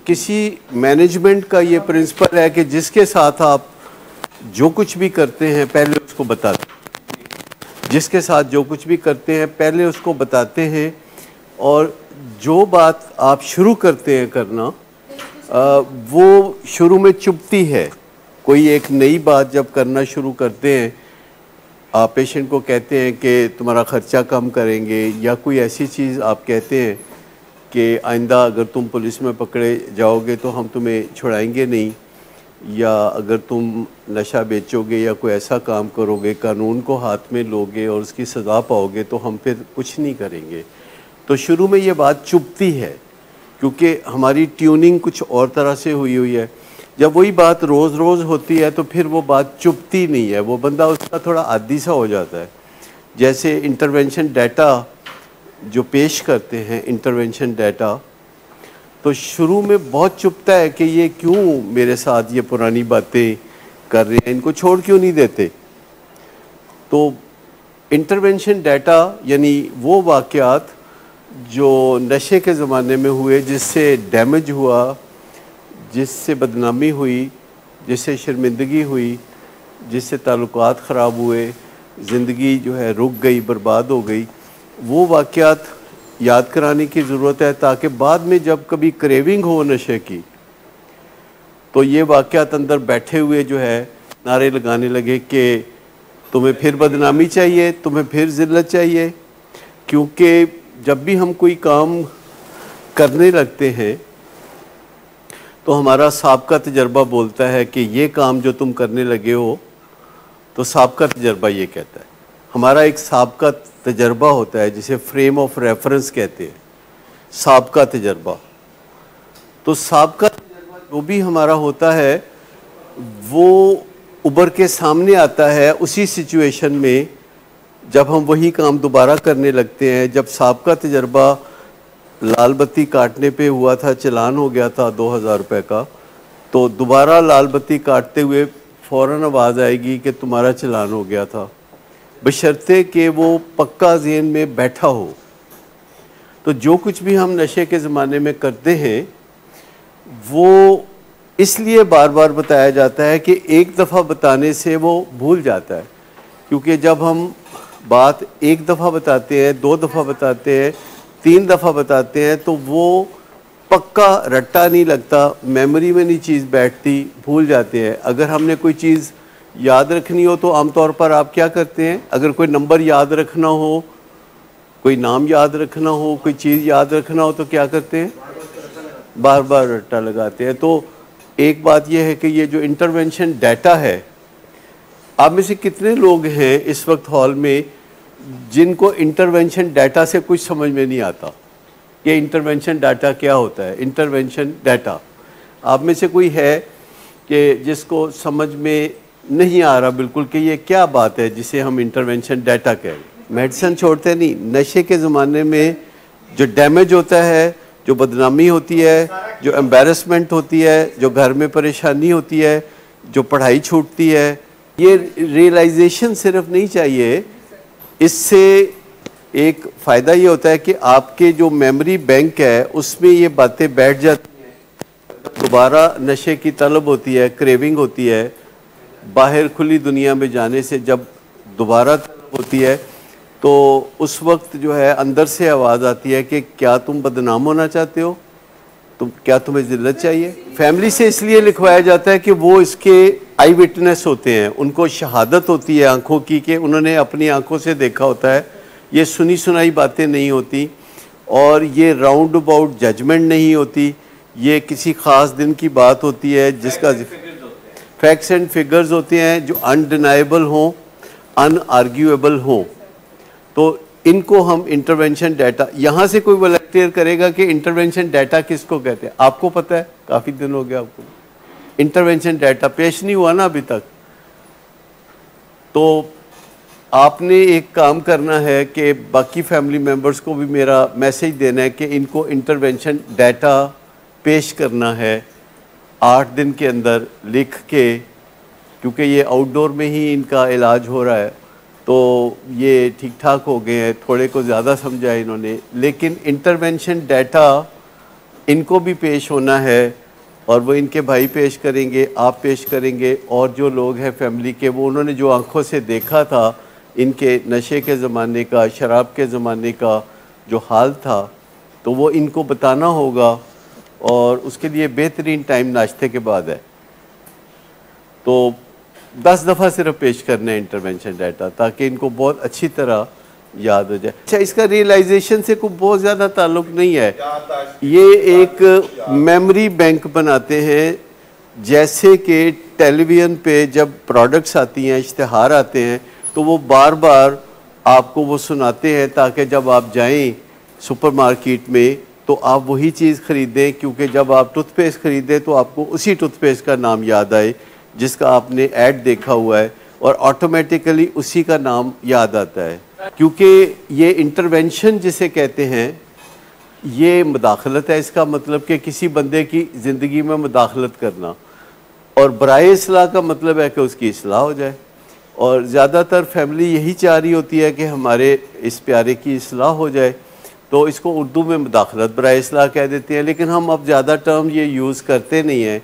किसी मैनेजमेंट का ये प्रिंसिपल है कि जिसके साथ आप जो कुछ भी करते हैं पहले उसको बताते हैं, जिसके साथ जो कुछ भी करते हैं पहले उसको बताते हैं, और जो बात आप शुरू करते हैं करना वो शुरू में चुभती है। कोई एक नई बात जब करना शुरू करते हैं, आप पेशेंट को कहते हैं कि तुम्हारा ख़र्चा कम करेंगे, या कोई ऐसी चीज़ आप कहते हैं कि आइंदा अगर तुम पुलिस में पकड़े जाओगे तो हम तुम्हें छुड़ाएंगे नहीं, या अगर तुम नशा बेचोगे या कोई ऐसा काम करोगे, कानून को हाथ में लोगे और उसकी सज़ा पाओगे तो हम फिर कुछ नहीं करेंगे। तो शुरू में ये बात चुभती है क्योंकि हमारी ट्यूनिंग कुछ और तरह से हुई है। जब वही बात रोज़ रोज़ होती है तो फिर वो बात चुभती नहीं है, वो बंदा उसका थोड़ा आदी सा हो जाता है। जैसे इंटरवेंशन डाटा जो पेश करते हैं, इंटरवेंशन डाटा, तो शुरू में बहुत चुभता है कि ये क्यों मेरे साथ ये पुरानी बातें कर रहे हैं, इनको छोड़ क्यों नहीं देते। तो इंटरवेंशन डाटा यानी वो वाक़यात जो नशे के ज़माने में हुए, जिससे डैमेज हुआ, जिससे बदनामी हुई, जिससे शर्मिंदगी हुई, जिससे ताल्लुकात ख़राब हुए, ज़िंदगी जो है रुक गई, बर्बाद हो गई, वो वाक़यात याद कराने की ज़रूरत है ताकि बाद में जब कभी क्रेविंग हो नशे की तो ये वाक़यात अंदर बैठे हुए जो है नारे लगाने लगे कि तुम्हें फिर बदनामी चाहिए, तुम्हें फिर ज़िल्लत चाहिए। क्योंकि जब भी हम कोई काम करने लगते हैं तो हमारा साबका तजर्बा बोलता है कि ये काम जो तुम करने लगे हो, तो साबका तजर्बा ये कहता है, हमारा एक साबका तजर्बा होता है जिसे फ्रेम ऑफ रेफरेंस कहते हैं, साबका तजर्बा। तो साबका तजर्बा जो भी हमारा होता है वो उभर के सामने आता है उसी सिचुएशन में जब हम वही काम दोबारा करने लगते हैं। जब साबका तजर्बा लाल बत्ती काटने पे हुआ था, चलान हो गया था 2000 रुपये का, तो दोबारा लाल बत्ती काटते हुए फ़ौरन आवाज़ आएगी कि तुम्हारा चलान हो गया था, बशर्ते कि वो पक्का ज़हन में बैठा हो। तो जो कुछ भी हम नशे के ज़माने में करते हैं वो इसलिए बार बार बताया जाता है कि एक दफ़ा बताने से वो भूल जाता है। क्योंकि जब हम बात एक दफ़ा बताते हैं, दो दफ़ा बताते हैं, तीन दफ़ा बताते हैं तो वो पक्का रट्टा नहीं लगता, मेमोरी में नहीं चीज़ बैठती, भूल जाते हैं। अगर हमने कोई चीज़ याद रखनी हो तो आमतौर पर आप क्या करते हैं, अगर कोई नंबर याद रखना हो, कोई नाम याद रखना हो, कोई चीज़ याद रखना हो तो क्या करते हैं, बार बार रट्टा लगाते हैं। तो एक बात यह है कि ये जो इंटरवेंशन डाटा है, आप में से कितने लोग हैं इस वक्त हॉल में जिनको इंटरवेंशन डाटा से कुछ समझ में नहीं आता कि इंटरवेंशन डाटा क्या होता है। इंटरवेंशन डाटा आप में से कोई है कि जिसको समझ में नहीं आ रहा बिल्कुल कि ये क्या बात है जिसे हम इंटरवेंशन डाटा कह रहे हैं। मेडिसिन छोड़ते नहीं, नशे के ज़माने में जो डैमेज होता है, जो बदनामी होती है, जो एम्बैरसमेंट होती है, जो घर में परेशानी होती है, जो पढ़ाई छूटती है, ये रियलाइजेशन सिर्फ नहीं चाहिए। इससे एक फ़ायदा ये होता है कि आपके जो मेमोरी बैंक है उसमें ये बातें बैठ जाती हैं, दोबारा नशे की तलब होती है, क्रेविंग होती है, बाहर खुली दुनिया में जाने से जब दोबारा तलब होती है तो उस वक्त जो है अंदर से आवाज़ आती है कि क्या तुम बदनाम होना चाहते हो, क्या तुम्हें ज़िल्लत चाहिए। फैमिली से इसलिए लिखवाया जाता है कि वो इसके आई विटनेस होते हैं, उनको शहादत होती है आंखों की कि उन्होंने अपनी आंखों से देखा होता है। ये सुनी सुनाई बातें नहीं होती और ये राउंड अबाउट जजमेंट नहीं होती, ये किसी ख़ास दिन की बात होती है जिसका फैक्ट्स एंड फिगर्स होते हैं जो अनडिनाइबल हों, अनआर्ग्यूएबल हों। तो इनको हम इंटरवेंशन डाटा, यहाँ से कोई वॉलंटियर करेगा कि इंटरवेंशन डाटा किसको कहते हैं, आपको पता है, काफ़ी दिन हो गया आपको इंटरवेंशन डाटा पेश नहीं हुआ ना अभी तक। तो आपने एक काम करना है कि बाकी फैमिली मेम्बर्स को भी मेरा मैसेज देना है कि इनको इंटरवेंशन डाटा पेश करना है 8 दिन के अंदर लिख के, क्योंकि ये आउटडोर में ही इनका इलाज हो रहा है तो ये ठीक ठाक हो गए हैं, थोड़े को ज़्यादा समझा इन्होंने। लेकिन इंटरवेंशन डाटा इनको भी पेश होना है और वो इनके भाई पेश करेंगे, आप पेश करेंगे, और जो लोग हैं फैमिली के, वो उन्होंने जो आंखों से देखा था इनके नशे के ज़माने का, शराब के ज़माने का जो हाल था, तो वो इनको बताना होगा। और उसके लिए बेहतरीन टाइम नाश्ते के बाद है। तो 10 दफ़ा सिर्फ पेश करना है इंटरवेंशन डाटा, ताकि इनको बहुत अच्छी तरह याद हो जाए। अच्छा, इसका रियलाइजेशन से कोई बहुत ज़्यादा ताल्लुक नहीं है। ये एक मेमोरी बैंक बनाते हैं, जैसे कि टेलीविज़न पे जब प्रोडक्ट्स आती हैं, इश्तिहार आते हैं, तो वो बार बार आपको वो सुनाते हैं, ताकि जब आप जाएं सुपरमार्केट में तो आप वही चीज़ ख़रीदें, क्योंकि जब आप टूथपेस्ट ख़रीदें तो आपको उसी टूथपेस्ट का नाम याद आए जिसका आपने ऐड देखा हुआ है, और ऑटोमेटिकली उसी का नाम याद आता है। क्योंकि ये इंटरवेंशन जिसे कहते हैं, ये मुदाखलत है। इसका मतलब कि किसी बंदे की ज़िंदगी में मुदाखलत करना, और बराए इस्लाह का मतलब है कि उसकी इस्लाह हो जाए। और ज़्यादातर फैमिली यही चाह रही होती है कि हमारे इस प्यारे की इस्लाह हो जाए, तो इसको उर्दू में मुदाखलत बराए इस्लाह कह देते हैं। लेकिन हम अब ज़्यादा टर्म ये यूज़ करते नहीं हैं,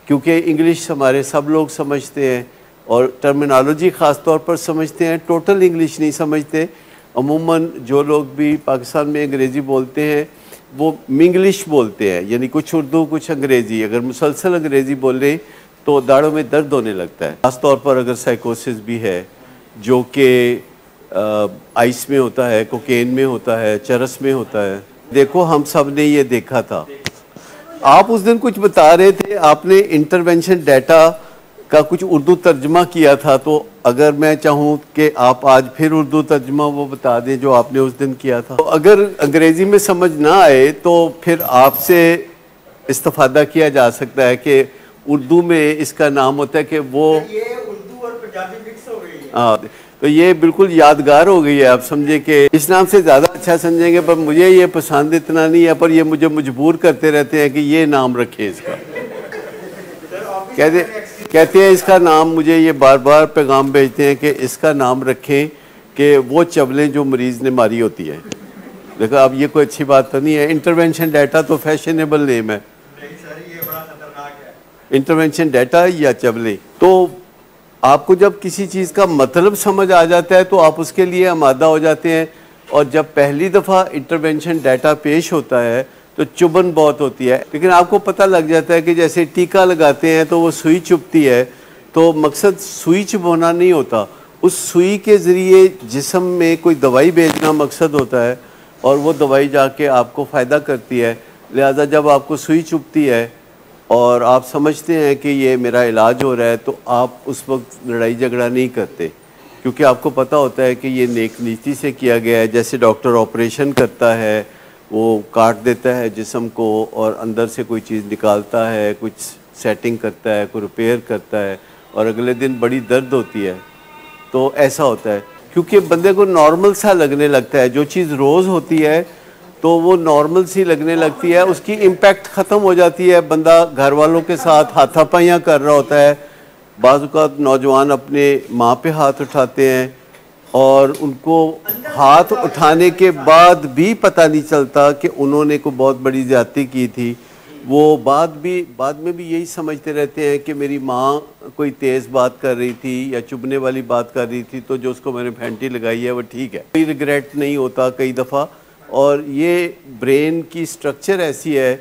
क्योंकि इंग्लिश हमारे सब लोग समझते हैं और टर्मिनोलॉजी ख़ास तौर पर समझते हैं, टोटल इंग्लिश नहीं समझते। अमूमन जो लोग भी पाकिस्तान में अंग्रेज़ी बोलते हैं वो मिंग्लिश बोलते हैं, यानी कुछ उर्दू कुछ अंग्रेज़ी। अगर मुसलसल अंग्रेज़ी बोलें तो दाढ़ों में दर्द होने लगता है, ख़ास तौर पर अगर साइकोसिस भी है, जो कि आइस में होता है, कोकेन में होता है, चरस में होता है। देखो, हम सब ने ये देखा था। आप उस दिन कुछ बता रहे थे, आपने इंटरवेंशन डाटा का कुछ उर्दू तर्जमा किया था, तो अगर मैं चाहूँ कि आप आज फिर उर्दू तर्जमा वो बता दें जो आपने उस दिन किया था। तो अगर अंग्रेज़ी में समझ ना आए तो फिर आपसे इस्तिफ़ादा किया जा सकता है कि उर्दू में इसका नाम होता है कि वो ये उर्दू और पंजाबी मिक्स हो गई है। हाँ, तो ये बिल्कुल यादगार हो गई है। आप समझे कि इस नाम से ज़्यादा अच्छा समझेंगे, पर मुझे ये पसंद इतना नहीं है, पर ये मुझे मजबूर करते रहते हैं कि ये नाम रखें इसका। कहते हैं इसका नाम, मुझे ये बार बार पैगाम भेजते हैं कि इसका नाम रखें कि वो चवलें जो मरीज़ ने मारी होती है। देखो, अब ये कोई अच्छी बात तो नहीं है। इंटरवेंशन डाटा तो फैशनेबल नेम है। नहीं सर, ये बड़ा खतरनाक है। इंटरवेंशन डाटा या चवलें, तो आपको जब किसी चीज़ का मतलब समझ आ जाता है तो आप उसके लिए आमादा हो जाते हैं। और जब पहली दफ़ा इंटरवेंशन डाटा पेश होता है तो चुभन बहुत होती है, लेकिन आपको पता लग जाता है कि जैसे टीका लगाते हैं तो वो सुई चुभती है, तो मकसद सुई चुभना नहीं होता, उस सुई के ज़रिए जिस्म में कोई दवाई भेजना मकसद होता है, और वो दवाई जाके आपको फ़ायदा करती है। लिहाजा जब आपको सुई चुभती है और आप समझते हैं कि ये मेरा इलाज हो रहा है, तो आप उस वक्त लड़ाई झगड़ा नहीं करते, क्योंकि आपको पता होता है कि ये नेक नीति से किया गया है। जैसे डॉक्टर ऑपरेशन करता है, वो काट देता है जिस्म को और अंदर से कोई चीज़ निकालता है, कुछ सेटिंग करता है, कोई रिपेयर करता है, और अगले दिन बड़ी दर्द होती है। तो ऐसा होता है क्योंकि बंदे को नॉर्मल सा लगने लगता है। जो चीज़ रोज़ होती है तो वो नॉर्मल सी लगने लगती है, उसकी इम्पैक्ट ख़त्म हो जाती है। बंदा घर वालों के साथ हाथापाइयाँ कर रहा होता है। बाज़ औक़ात नौजवान अपने माँ पे हाथ उठाते हैं और उनको हाथ उठाने के बाद भी पता नहीं चलता कि उन्होंने कोई बहुत बड़ी ज़्यादती की थी। वो बाद में भी यही समझते रहते हैं कि मेरी माँ कोई तेज़ बात कर रही थी या चुभने वाली बात कर रही थी, तो जो उसको मैंने फैंटी लगाई है वो ठीक है। कोई रिग्रेट नहीं होता कई दफ़ा। और ये ब्रेन की स्ट्रक्चर ऐसी है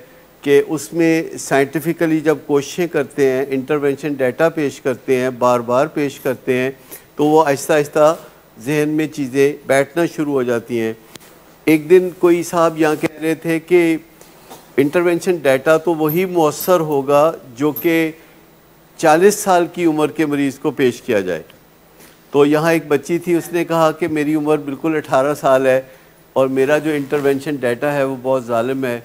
कि उसमें साइंटिफिकली जब कोशिशें करते हैं, इंटरवेंशन डाटा पेश करते हैं, बार बार पेश करते हैं, तो वो आहिस्ता आहिस्ता जहन में चीज़ें बैठना शुरू हो जाती हैं। एक दिन कोई साहब यहाँ कह रहे थे कि इंटरवेंशन डाटा तो वही मौसर होगा जो कि 40 साल की उम्र के मरीज़ को पेश किया जाए। तो यहाँ एक बच्ची थी, उसने कहा कि मेरी उम्र बिल्कुल 18 साल है और मेरा जो इंटरवेंशन डाटा है वो बहुत ज़ालिम है,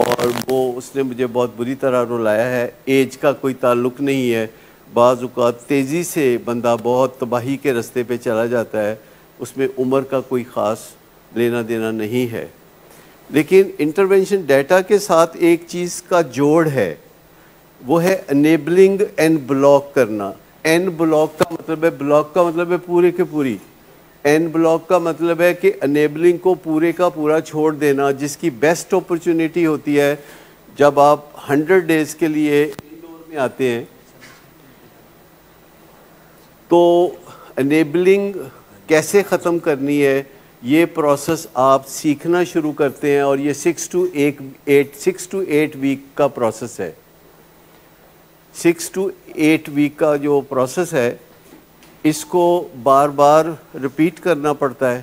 और वो उसने मुझे बहुत बुरी तरह रुलाया है। एज का कोई ताल्लुक़ नहीं है। बाज़ औक़ात तेज़ी से बंदा बहुत तबाही के रास्ते पे चला जाता है, उसमें उम्र का कोई ख़ास लेना देना नहीं है। लेकिन इंटरवेंशन डाटा के साथ एक चीज़ का जोड़ है, वो है अनेबलिंग एंड ब्लॉक करना। एन ब्लॉक का मतलब है, ब्लॉक का मतलब है पूरे के पूरी। एन ब्लॉक का मतलब है कि अनेबलिंग को पूरे का पूरा छोड़ देना, जिसकी बेस्ट अपॉर्चुनिटी होती है जब आप 100 डेज के लिए इंदौर में आते हैं तो एनेबलिंग कैसे ख़त्म करनी है ये प्रोसेस आप सीखना शुरू करते हैं, और ये 6 to 8 वीक का प्रोसेस है। 6 to 8 वीक का जो प्रोसेस है इसको बार बार रिपीट करना पड़ता है।